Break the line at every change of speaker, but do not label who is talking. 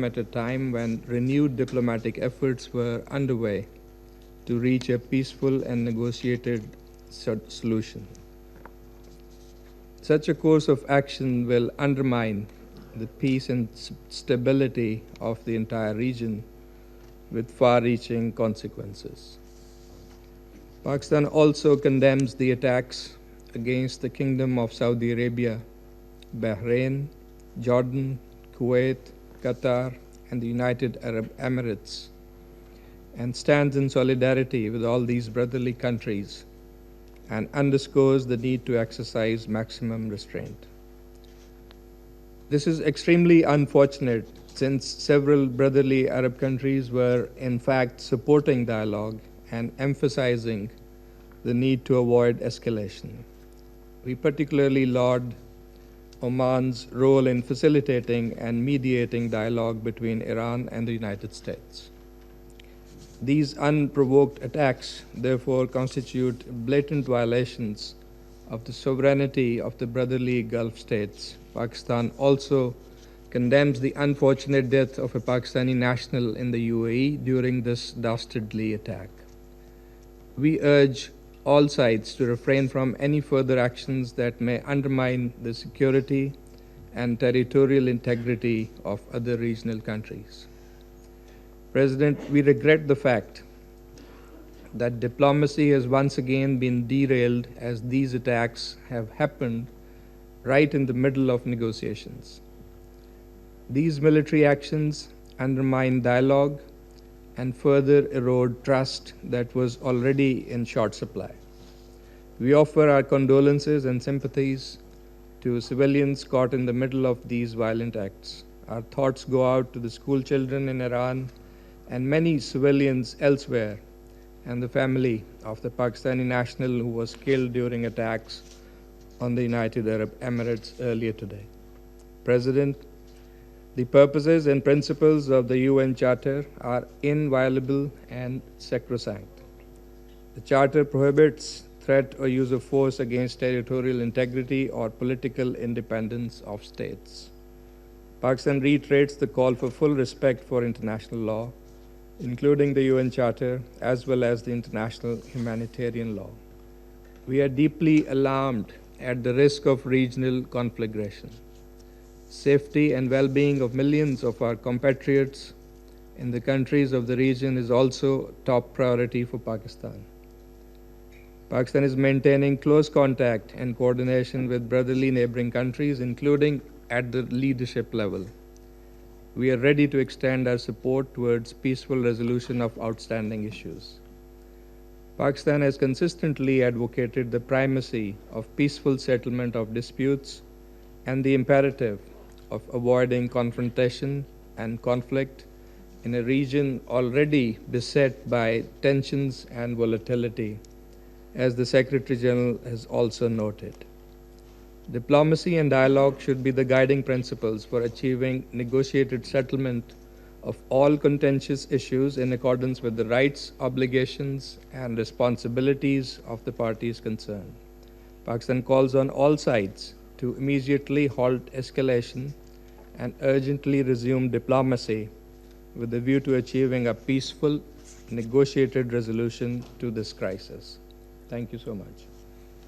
at a time when renewed diplomatic efforts were underway to reach a peaceful and negotiated solution. Such a course of action will undermine the peace and stability of the entire region with far-reaching consequences. Pakistan also condemns the attacks against the Kingdom of Saudi Arabia, Bahrain, Jordan, Kuwait, Qatar, and the United Arab Emirates, and stands in solidarity with all these brotherly countries and underscores the need to exercise maximum restraint. This is extremely unfortunate since several brotherly Arab countries were in fact supporting dialogue and emphasizing the need to avoid escalation. We particularly laud Oman's role in facilitating and mediating dialogue between Iran and the United States. These unprovoked attacks, therefore, constitute blatant violations of the sovereignty of the brotherly Gulf states. Pakistan also condemns the unfortunate death of a Pakistani national in the UAE during this dastardly attack. We urge all sides to refrain from any further actions that may undermine the security and territorial integrity of other regional countries. President, we regret the fact that diplomacy has once again been derailed as these attacks have happened right in the middle of negotiations. These military actions undermine dialogue and further erode trust that was already in short supply. We offer our condolences and sympathies to civilians caught in the middle of these violent acts. Our thoughts go out to the school children in Iran and many civilians elsewhere, and the family of the Pakistani national who was killed during attacks on the United Arab Emirates earlier today. President, the purposes and principles of the UN Charter are inviolable and sacrosanct. The Charter prohibits threat or use of force against territorial integrity or political independence of states. Pakistan reiterates the call for full respect for international law, including the UN Charter, as well as the international humanitarian law. We are deeply alarmed at the risk of regional conflagration. Safety and well-being of millions of our compatriots in the countries of the region is also top priority for Pakistan. Pakistan is maintaining close contact and coordination with brotherly neighboring countries, including at the leadership level. We are ready to extend our support towards peaceful resolution of outstanding issues. Pakistan has consistently advocated the primacy of peaceful settlement of disputes and the imperative of avoiding confrontation and conflict in a region already beset by tensions and volatility, as the Secretary General has also noted. Diplomacy and dialogue should be the guiding principles for achieving negotiated settlement of all contentious issues in accordance with the rights, obligations, and responsibilities of the parties concerned. Pakistan calls on all sides to immediately halt escalation and urgently resume diplomacy with a view to achieving a peaceful, negotiated resolution to this crisis. Thank you so much.